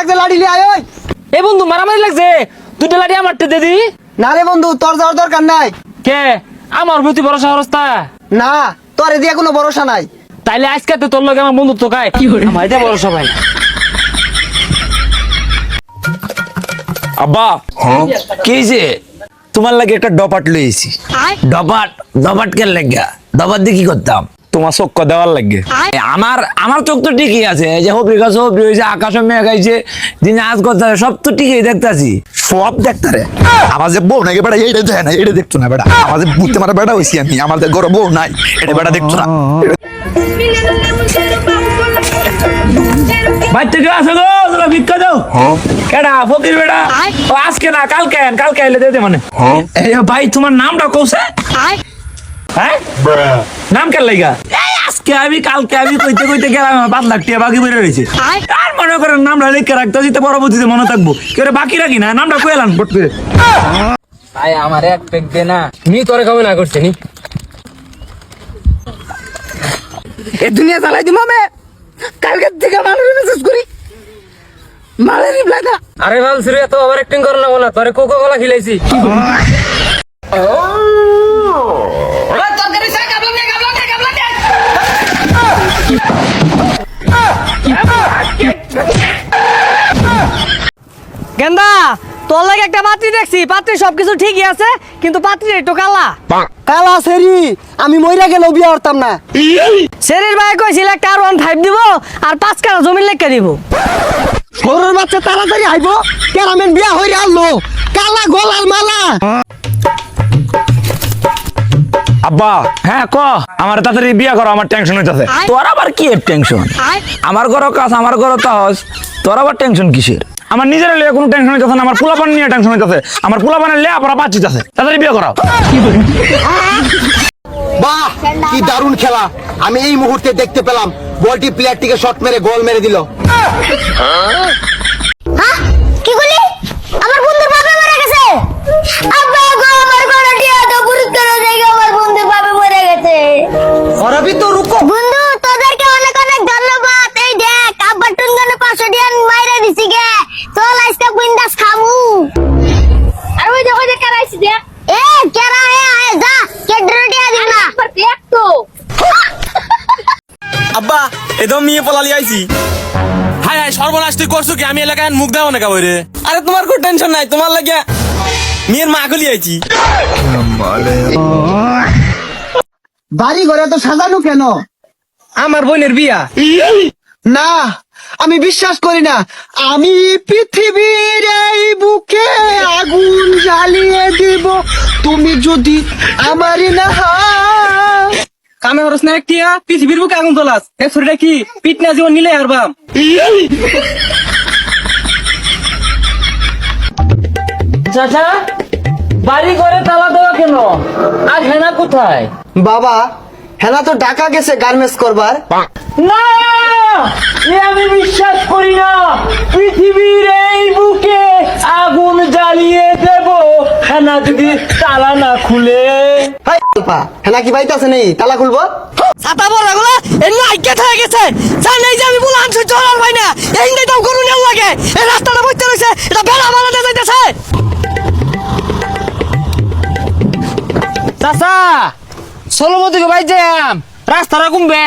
লাগছে, লাঠি লিয়ে আয়। ওই এ বন্ধু মারামারি লাগছে, দুটো লাঠি আমারটা দে দি। না রে বন্ধু, তোর যাওয়ার দরকার নাই। কে আমার প্রতি ভরসা হরস্তা? না, তোর দিয়ে কোনো ভরসা নাই। তাইলে আজকে তো তোর লগে আমার বন্ধুত্ব কায় আমার এটা ভরসা ভাই। আব্বা কি যে তোমার লাগে একটা ডপাট লইছি। ডপাট কে লাগা? ডপাট দিয়ে কি করতাম? তোমার চোখ দেওয়ার লাগে। আমার চোখ তো ঠিকই আছে, যে হবি গাছ হবি হয়েছে, আকাশ মেঘ গাইছে, দিন আজ করতে সব তো ঠিকই দেখতাছি, সব দেখতারে। আমার যে বউ নাকি বেড়া এইটা দেখে না, এটা দেখতো না বেড়া। আমার যে বুঝতে মারা বেড়া হয়েছি আমি, আমার যে ঘরে বউ নাই, এটা বেড়া দেখতো না। বাচ্চা কেউ আছে গো, তোরা ভিক্ষা দাও। কেডা ফকির বেড়া? ও আজকে না কালকে আইলে দে মানে। এই ভাই তোমার নামটা কোসে? হ্যাঁ নাম কেন লাগা? এই আজকে আমি কালকে আমি কইতে কইতে গেলাম, 5 লাখ টাকা বাকি বেড়ে রয়েছে। আর মনে করেন নামটা লিখে রাখতে দিতে পরবর্তীতে মনে থাকবো, কেউ বাকি রাখি না, নামটা কই এলাম বট করে। ভাই আমার এক পেক দে না, মি তোরে খাবে না করছে নি। এ দুনিয়া চালাই দিম আমি, কালকে থেকে মানুষের মেসেজ করি মালের রিপ্লাই দা। আরে ভাল সিরে তো ওভার অ্যাক্টিং করো না, বলা তোরে কোকো কোলা খিলাইছি। গেন্দা তোর লাগে একটা পাত্রী দেখছি, পাত্রী সবকিছু ঠিকই আছে, কিন্তু পাত্রী একটু কালা। কালা সেরি, আমি মইরা গেলেও বিয়ে করতাম না। শরীর ভাই কইছিল একটা R15 দিব আর 5 কাঠা জমি লেখা দিব। গরুর বাচ্চা তাড়াতাড়ি আইব, কেরামেন বিয়া হইরে আনলো, কালা গলার মালা। আব্বা হ্যাঁ ক, আমার তাড়াতাড়ি বিয়া করো, আমার টেনশন হইতাছে। তোর আবার কি এর টেনশন? আমার ঘর কাজ, আমার ঘর তাহস, তোর আবার টেনশন কিসের? আমার নিজের লিয়ে কোনো টেনশন হইতাছে না, আমার পোলাপান নিয়ে টেনশন হইতাছে। আমার পোলাপানের লেয়া পড়া বাঁচিতাছে, তাড়াতাড়ি বিয়া করাও। বাহ কি দারুণ খেলা! আমি এই মুহূর্তে দেখতে পেলাম বলটি প্লেয়ারটিকে শট মেরে গোল মেরে দিল। কি বলি? আমার বন্ধুর বাবা মারা গেছে। আব্বা গো, আমার গলাটিয়া তো গুরুত্ব না দেখে আমার বন্ধুর বাবা মরে গেছে। और अभी तो रुको বন্ধু তোদেরকে অনেক অনেক ধন্যবাদ। এই দেখ আব্বার টুনগানে 500 টাকা মাইরা দিছি গে। চল আজকে বিন্দাস খামু। আর ওই যে কারাইছি দেখ। এ কেরা আয় যা, কে ড্রেডিয়া দিন না। দেখ তো আব্বা এদম নিয়ে পলালি আইছি। হাই হাই সর্বনাশ, তুই করছো কি? আমি এলাকায় মুখ দেবো না কাবই রে। আরে তোমার কোনো টেনশন নাই, তোমার লাগে মেয়ের মা গলি আইছি। বাড়ি ঘরে তো সাজানো কেন? আমার বোনের বিয়া। না, আমি বিশ্বাস করি না। আমি পৃথিবীর এই বুকে আগুন জ্বালিয়ে দিব তুমি যদি আমারই না হও। কামে হরস না একটিয়া পৃথিবীর বুকে আগুন তোলাস। এ শরীরটা কি পিটনা জীবন নিলে আর বাম। চাচা বাড়ি ঘরে তালা দেওয়া কেন? আর হেনা কোথায়? বাবা, হেনা তো ঢাকা গেছে গার্মেন্টস করবার। না এ আমি বিশ্বাস করি না। পৃথিবীর এই বুকে আগুন জ্বালিয়ে দেব হেনা যদি তালা না খুলে। হাই আলপা, হেনা কি বাইতে আছে নেই? তালা খুলবো। ছাতা বড় গুলো এমনি আইকে হয়ে গেছে। জানেই যে আমি বলে আনছি চলার ভাই না, এই নেই দাম করুন লাগে। এই রাস্তাটা বইতে রয়েছে, এটা বেলা বানাতে যাইতেছে। চাচা ষোলমতিকে ভাই জ্যাম, রাস্তাটা কমবে।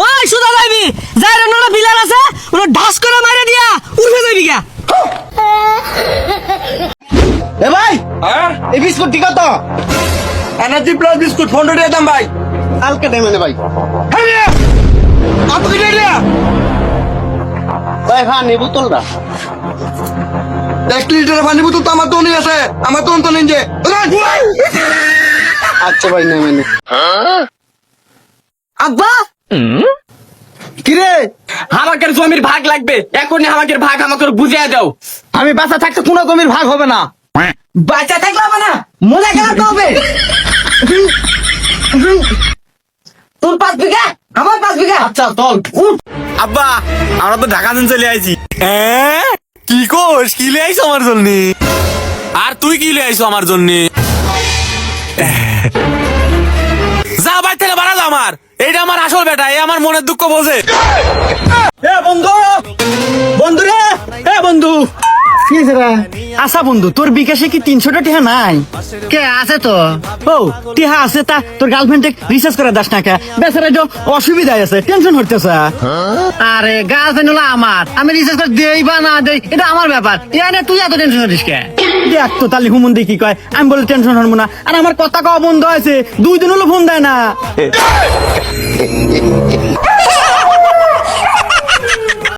ওই সুদা যাইবি, যাই রে নোনা পিলার আছে, ওরা ঢাস করে মাইরে দিয়া উঠে যাইবি গা। এ ভাই, হ্যাঁ এই বিস্কুট ঠিক তো? এনার্জি প্লাস বিস্কুট 15 টাকা দাম ভাই। কালকে দেয় মানে ভাই। কত কি রে? ভাই হ্যাঁ, নেবু তোলটা 1 লিটার পানি বোতল তো আমার তো নেই আছে, আমার তো নেই যে। আচ্ছা ভাই, নেই মানে। আব্বা কিরে, আমাকে জমির ভাগ লাগবে, এখনই আমাকে ভাগ আমাকে বুঝিয়ে দাও। আমি বাসা থাকতে কোনো জমির ভাগ হবে না। বাচ্চা থাকলে হবে না, মজা খেলাতে হবে। তোর 5 বিঘা, আমার 5 বিঘা। আচ্ছা চল উঠ। আব্বা আমরা তো ঢাকা দিন চলে আইছি। কি কোস কি লে আইছো আমার জন্য? আর তুই কি লে আইছো আমার জন্য? যা বাইর থেকে বাড়া যাও। আমার, এইটা আমার আসল বেটা, এই আমার মনের দুঃখ বোঝে। এ বন্ধু, বন্ধু রে, এ বন্ধু, কি হয়েছে রে? আচ্ছা বন্ধু, তোর বিকাশে কি 300টা টিহা নাই? কে আছে তো? ও টিহা আছে, তা তোর গার্লফ্রেন্ডে রিচার্জ করে দাস না কে? বেচারা তো অসুবিধায় আছে, টেনশন হচ্ছে। আরে গার্লফ্রেন্ড হলো আমার, আমি রিচার্জ করে দেই বা না দেই এটা আমার ব্যাপার। এনে তুই এত টেনশন করিস কে? দেখ তো তাহলে হুমন্দি কি কয়, আমি বলে টেনশন হবো না। আর আমার কথা কওয়া বন্ধ আছে, 2 দিন হলো ফোন দেয় না।